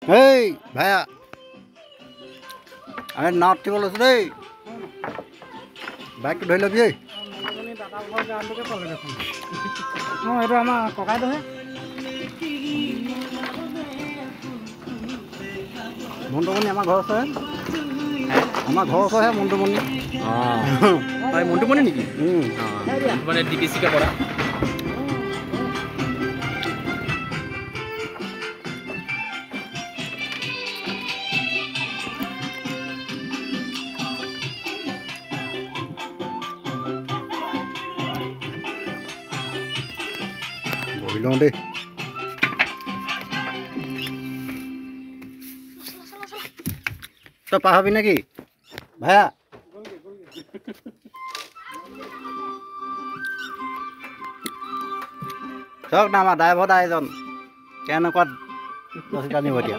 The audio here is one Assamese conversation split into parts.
এই ভাইয়া আমি নাৱত উঠিব লৈছোঁ দেই বাইকটো ধৰি ল'বি এই অঁ এইটো আমাৰ ককাইটোহে মন্টুমণি আমাৰ ঘৰ ওচৰহে মন্টুমণি অঁ মন্টুমণি নেকি মানে DPCকে পৰা বহি লওঁ দেই তই পাহবি নেকি ভাইয়া চাওক না আমাৰ ড্ৰাইভাৰ দা এজন কেনেকুৱা ৰচি টানিব এতিয়া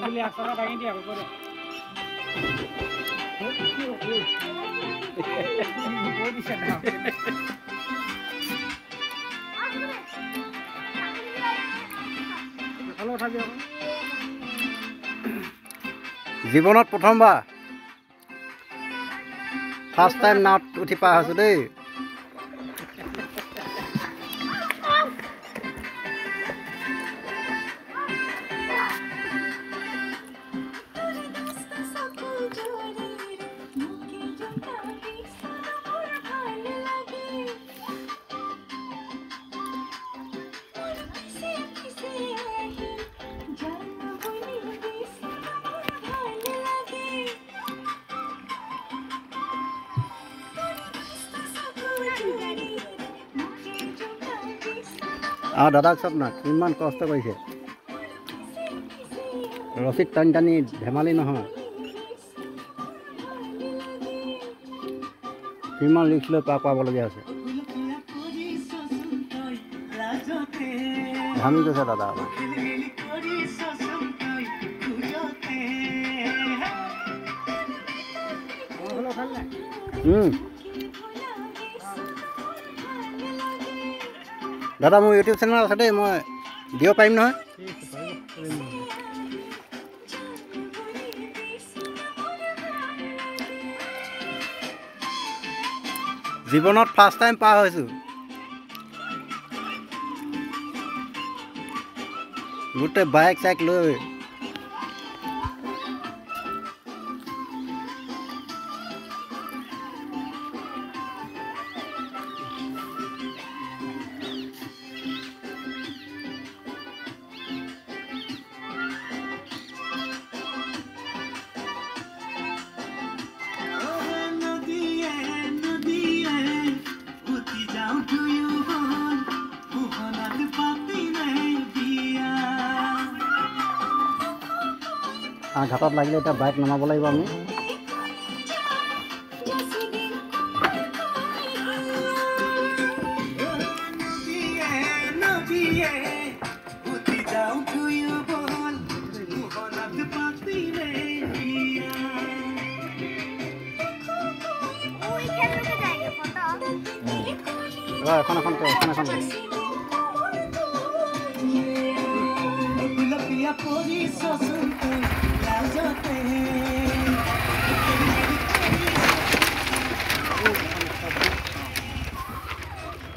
জীৱনত প্ৰথমবাৰ ফাৰ্ষ্ট টাইম নাৱত উঠি পাৰ হৈছোঁ দেই আৰু দাদাক চাওক না কিমান কষ্ট কৰিছে ৰছীত টানি টানি ধেমালি নহয় কিমান ৰিক্স লৈ পাৰ কৰাবলগীয়া হৈছে ঘামি গৈছে দাদা আমাৰ দাদা মোৰ ইউটিউব চেনেল আছে দেই মই দিব পাৰিম নহয় জীৱনত ফাৰ্ষ্ট টাইম পাৰ হৈছোঁ গোটেই বাইক চাইক লৈ ঘাটত লাগিলে এতিয়া বাইক নমাব লাগিব আমি এখন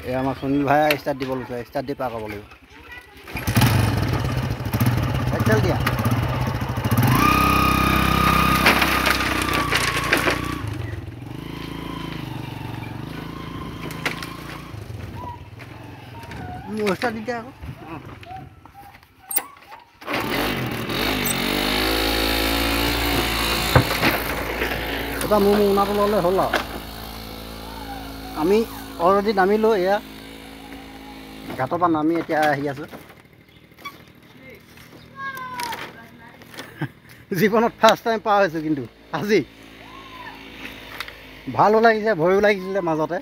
এই আমাৰ সুনীল ভাই ষ্টাৰ্ট দিব লৈছে ষ্টাৰ্ট দি পাৰ কৰিব লাগিব এক্সেল দিয়া ষ্টাৰ্ট দি দিয়া আকৌ এটা মোৰ উনাব ল'লে হ'ল আৰু আমি অলৰেডি নামিলোঁ এয়া ঘাটৰ পৰা নামি এতিয়া আহি আছোঁ জীৱনত ফাৰ্ষ্ট টাইম পাৰ হৈছোঁ কিন্তু আজি ভালো লাগিছে ভয়ো লাগিছিলে মাজতে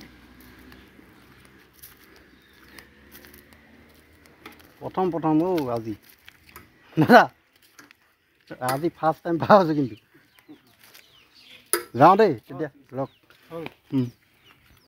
প্ৰথম আজি দাদা আজি ফাৰ্ষ্ট টাইম পাৰ হৈছোঁ কিন্তু যাওঁ দেই তেতিয়া লগ